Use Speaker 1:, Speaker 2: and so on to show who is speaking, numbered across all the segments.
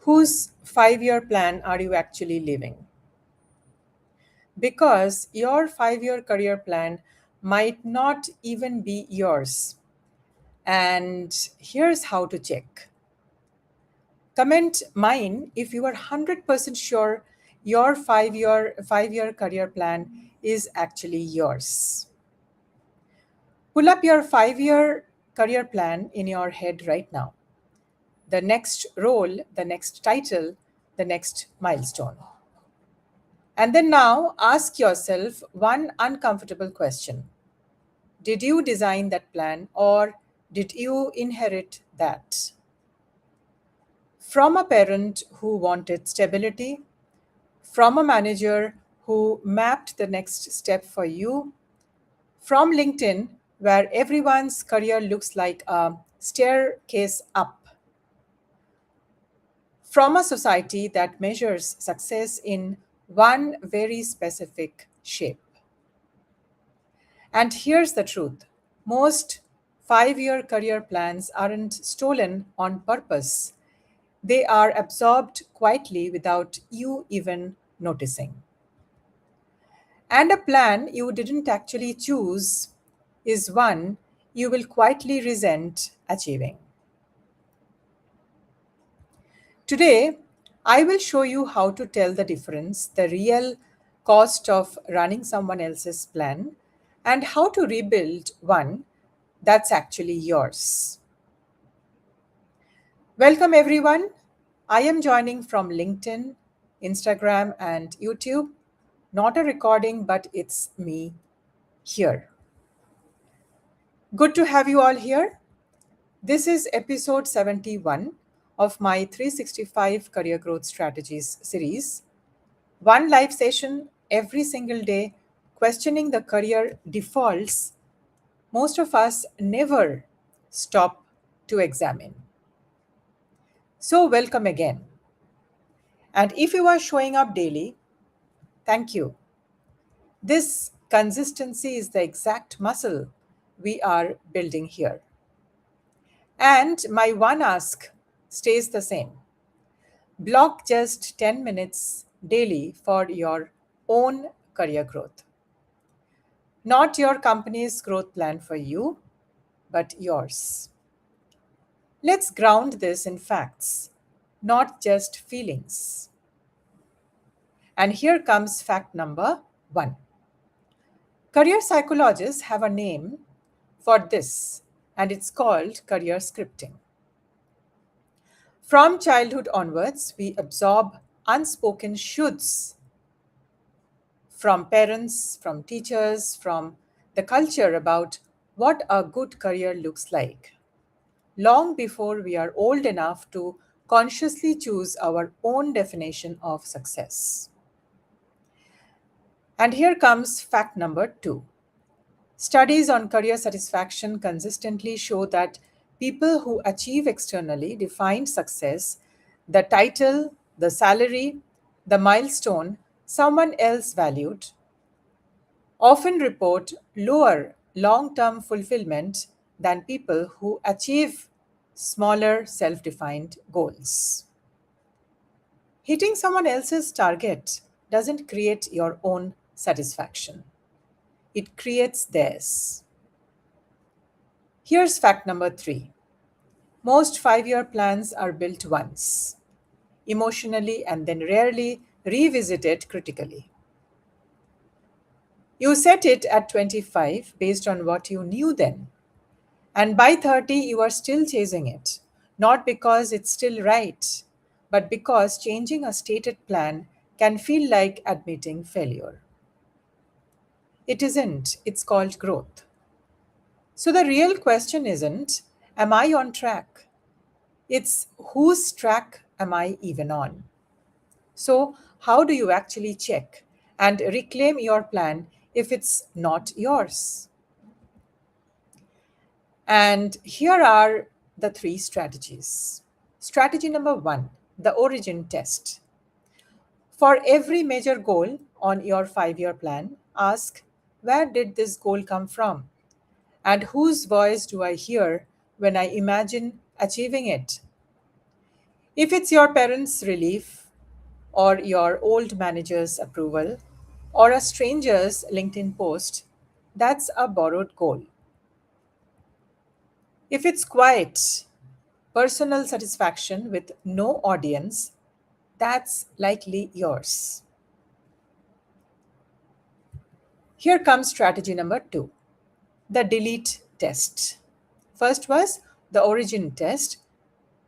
Speaker 1: Whose 5-year plan are you actually living? Because your 5-year career plan might not even be yours. And here's how to check. Comment mine if you are 100% sure your 5-year career plan is actually yours. Pull up your 5-year career plan in your head right now. The next role, the next title, the next milestone. And then now ask yourself one uncomfortable question. Did you design that plan or did you inherit that? From a parent who wanted stability, from a manager who mapped the next step for you, from LinkedIn, where everyone's career looks like a staircase up, from a society that measures success in one very specific shape. And here's the truth: most 5-year career plans aren't stolen on purpose, they are absorbed quietly without you even noticing. And a plan you didn't actually choose is one you will quietly resent achieving. Today, I will show you how to tell the difference, the real cost of running someone else's plan, and how to rebuild one that's actually yours. Welcome, everyone. I am joining from LinkedIn, Instagram, and YouTube. Not a recording, but it's me here. Good to have you all here. This is episode 71 of my 365 Career Growth Strategies series. One live session every single day, questioning the career defaults most of us never stop to examine. So, welcome again. And if you are showing up daily, thank you. This consistency is the exact muscle we are building here. And my one ask stays the same: block just 10 minutes daily for your own career growth. Not your company's growth plan for you, but yours. Let's ground this in facts, not just feelings. And here comes fact number one. Career psychologists have a name for this, and it's called career scripting. From childhood onwards, we absorb unspoken shoulds from parents, from teachers, from the culture about what a good career looks like, long before we are old enough to consciously choose our own definition of success. And here comes fact number two. Studies on career satisfaction consistently show that people who achieve externally defined success, the title, the salary, the milestone someone else valued, often report lower long term fulfillment than people who achieve smaller self defined goals. Hitting someone else's target doesn't create your own satisfaction, it creates theirs. Here's fact number three: most 5-year plans are built once, emotionally, and then rarely revisited critically. You set it at 25 based on what you knew then. And by 30, you are still chasing it, not because it's still right, but because changing a stated plan can feel like admitting failure. It isn't, it's called growth. So the real question isn't, am I on track? It's whose track am I even on? So, how do you actually check and reclaim your plan if it's not yours? And here are the three strategies. Strategy number one: the origin test. For every major goal on your 5-year plan, ask, where did this goal come from? And whose voice do I hear when I imagine achieving it? If it's your parents' relief, or your old manager's approval, or a stranger's LinkedIn post, that's a borrowed goal. If it's quiet, personal satisfaction with no audience, that's likely yours. Here comes strategy number two, the delete test. First was the origin test,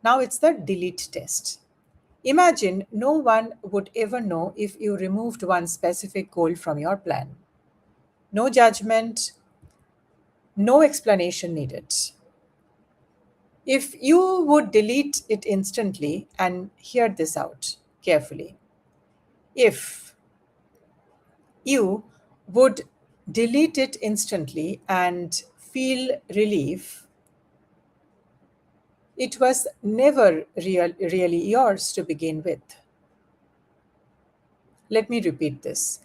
Speaker 1: now it's the delete test. Imagine no one would ever know if you removed one specific goal from your plan. No judgment, no explanation needed. If you would delete it instantly, and hear this out carefully, if you would delete it instantly and feel relief, it was never really yours to begin with. Let me repeat this.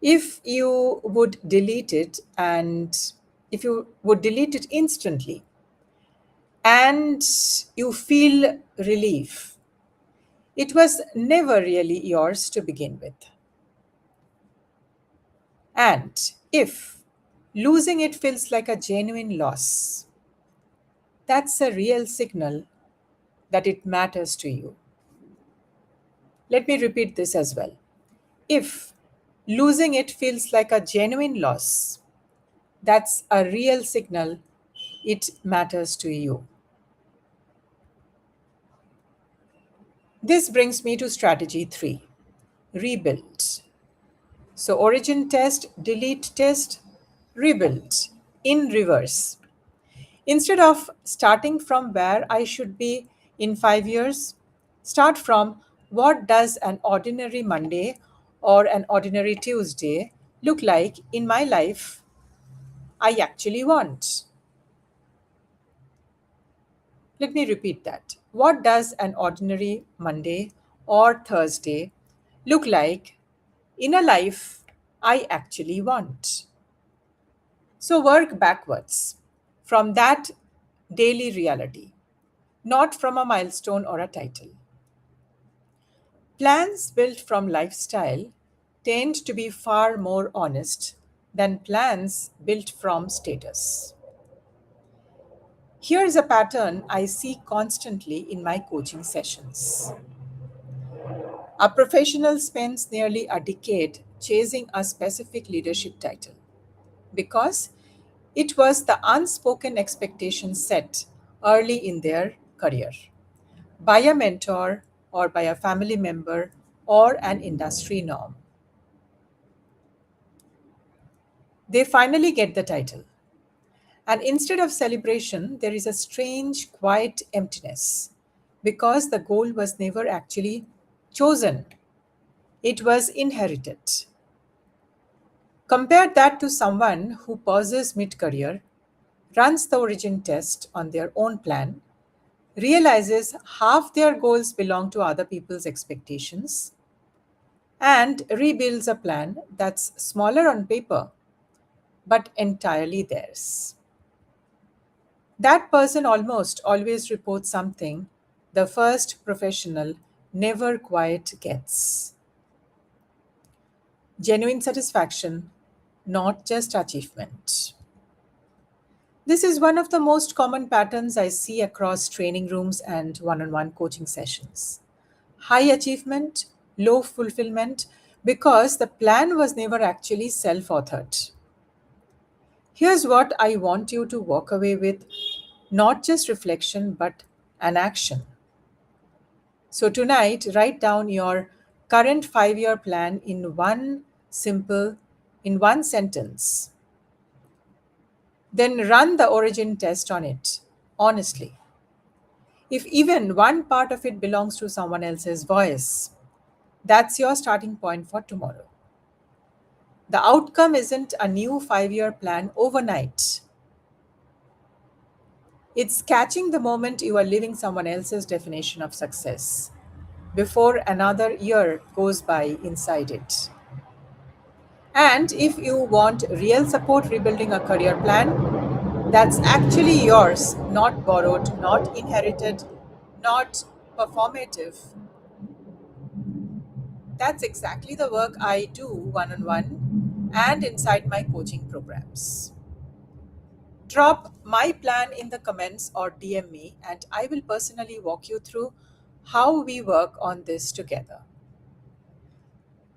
Speaker 1: If you would delete it and if you would delete it instantly and you feel relief, it was never really yours to begin with. And if losing it feels like a genuine loss, that's a real signal that it matters to you. Let me repeat this as well. If losing it feels like a genuine loss, that's a real signal it matters to you. This brings me to strategy three, rebuild. So, origin test, delete test, rebuild in reverse. Instead of starting from where I should be in 5 years, start from what does an ordinary Monday or an ordinary Tuesday look like in my life I actually want. Let me repeat that. What does an ordinary Monday or Thursday look like in a life I actually want? So work backwards from that daily reality, not from a milestone or a title. Plans built from lifestyle tend to be far more honest than plans built from status. Here's a pattern I see constantly in my coaching sessions. A professional spends nearly a decade chasing a specific leadership title because it was the unspoken expectation set early in their career by a mentor or by a family member or an industry norm. They finally get the title. And instead of celebration, there is a strange, quiet emptiness because the goal was never actually chosen, it was inherited. Compare that to someone who pauses mid career, runs the origin test on their own plan, realizes half their goals belong to other people's expectations, and rebuilds a plan that's smaller on paper but entirely theirs. That person almost always reports something the first professional never quite gets: genuine satisfaction, not just achievement. This is one of the most common patterns I see across training rooms and one on one coaching sessions. High achievement, low fulfillment, because the plan was never actually self authored. Here's what I want you to walk away with, not just reflection, but an action. So, tonight, write down your current 5 year plan in one sentence. Then run the origin test on it, honestly. If even one part of it belongs to someone else's voice, that's your starting point for tomorrow. The outcome isn't a new 5 year plan overnight. It's catching the moment you are living someone else's definition of success before another year goes by inside it. And if you want real support rebuilding a career plan that's actually yours, not borrowed, not inherited, not performative. That's exactly the work I do one on one and inside my coaching programs. Drop my plan in the comments or DM me, and I will personally walk you through how we work on this together.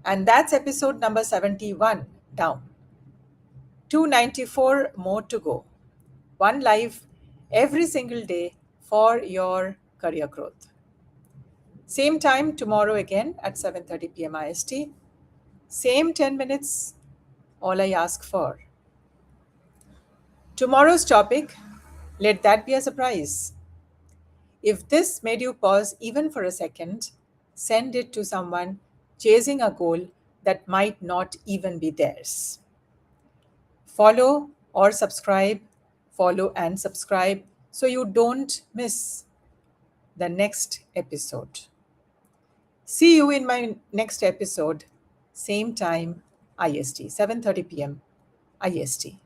Speaker 1: And that's episode number 71 down. 294 more to go. One live every single day for your career growth. Same time tomorrow again at 7:30 p.m. IST. Same 10 minutes, all I ask for. Tomorrow's topic, let that be a surprise. If this made you pause even for a second, send it to someone chasing a goal that might not even be theirs. Follow or subscribe, follow and subscribe so you don't miss the next episode. See you in my next episode, same time, IST, 7:30 p.m. IST.